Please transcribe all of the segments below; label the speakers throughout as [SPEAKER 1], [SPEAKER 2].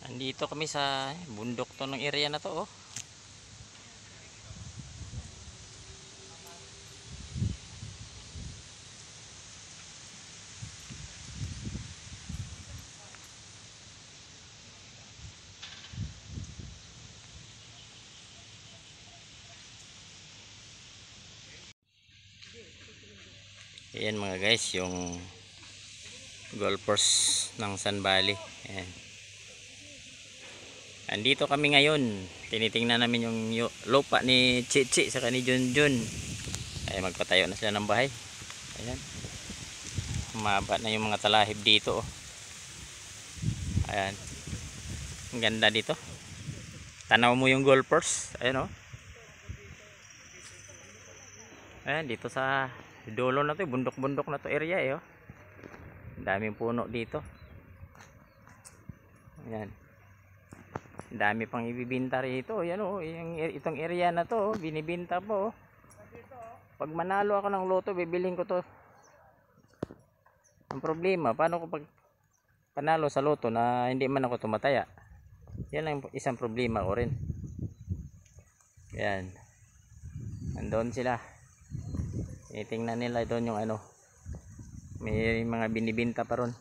[SPEAKER 1] Andito kami sa bundok to ng area na to, oh. Ayan mga guys, yung golfers ng Sun Valley. Ayan. Andito kami ngayon. Tinitingnan namin yung lupa ni Chichi saka ni Junjun. Ay magpatayo na sila ng bahay. Ayan. Humaba na yung mga talahib dito, oh. Ayan. Ang ganda dito. Tanaw mo yung golfers. Ayan, oh. Ayan, dito sa dulo na to, bundok-bundok na to area, eh, oh. Daming puno dito. Ayan. Dami pang ibibinta rito. Ayan, oh, itong area na to, oh, binibinta po, oh. Pag manalo ako ng loto, bibilhin ko to. Ang problema, paano ko pag panalo sa loto na hindi man ako tumataya? Yan ang isang problema ko rin. Ayan. Nandoon sila. Tingnan nila doon yung ano, may mga binibinta pa ron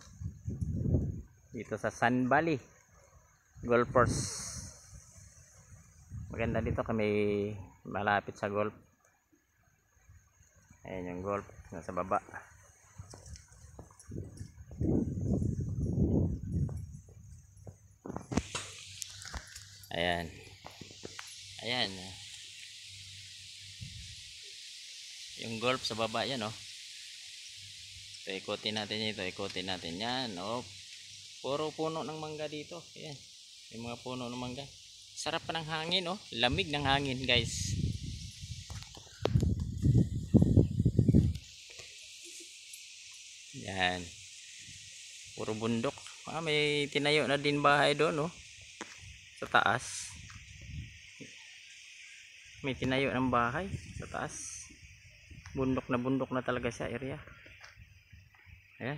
[SPEAKER 1] dito sa Sun Valley golfers. Maganda dito, kami malapit sa golf. Ayan yung golf nasa baba. Ayan, ayan yung golf sa baba, yan, oh. So, ikutin natin ito, ikutin natin yan, oh. Puro puno ng mangga dito. Ayan, yung mga puno ng mangga. Sarap pa ng hangin, oh. Lamig ng hangin, guys. Yan, puro bundok. May tinayo na din bahay doon, oh. Sa taas may tinayo ng bahay sa taas. Bundok na talaga sa area. Ayan.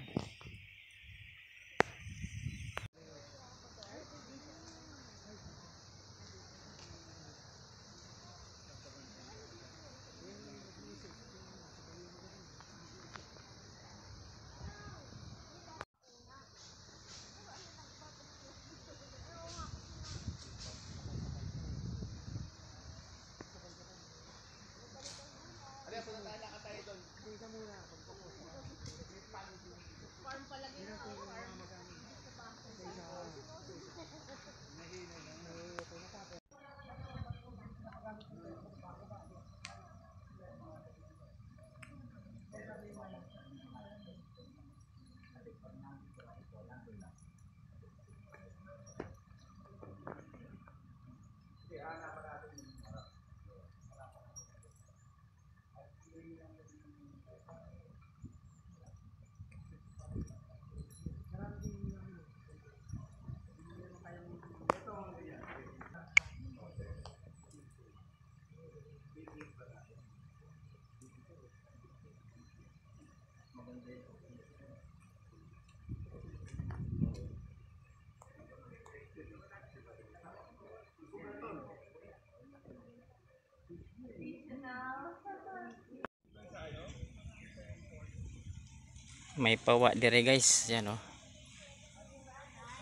[SPEAKER 1] May pawa dire, guys. Yan, oh.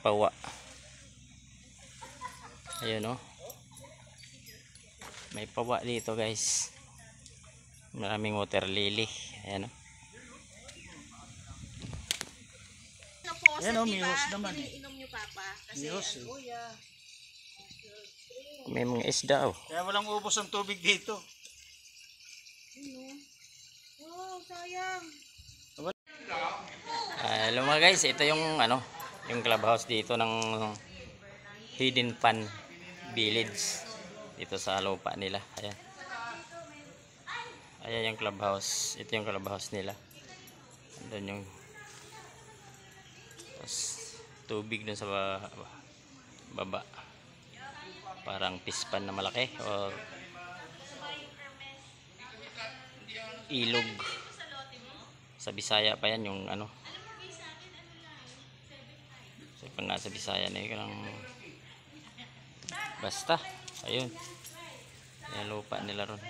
[SPEAKER 1] Pawa. Ayun, oh. May pawa dito, guys. Maraming water lily. Ayan, oh.
[SPEAKER 2] Yan, oh, mihos naman.
[SPEAKER 3] Iniinom nyo, Papa. Kasi
[SPEAKER 2] Mihos,
[SPEAKER 3] ano, yeah.
[SPEAKER 1] May mga isda, oh.
[SPEAKER 2] Kaya walang ubos ang tubig dito.
[SPEAKER 3] Oh, sayang.
[SPEAKER 1] Hello mga guys, ito yung ano, yung clubhouse dito ng Hidden Fun Village dito sa lupa nila. Ayan. Ayan yung clubhouse. Ito yung clubhouse nila. Andun yung tubig dun sa baba. Parang pispan na malaki. O ilog. Sa Bisaya pa yan yung ano. So, pag nasa Bisaya na yun, basta, ayun. Yan lupa nila ron.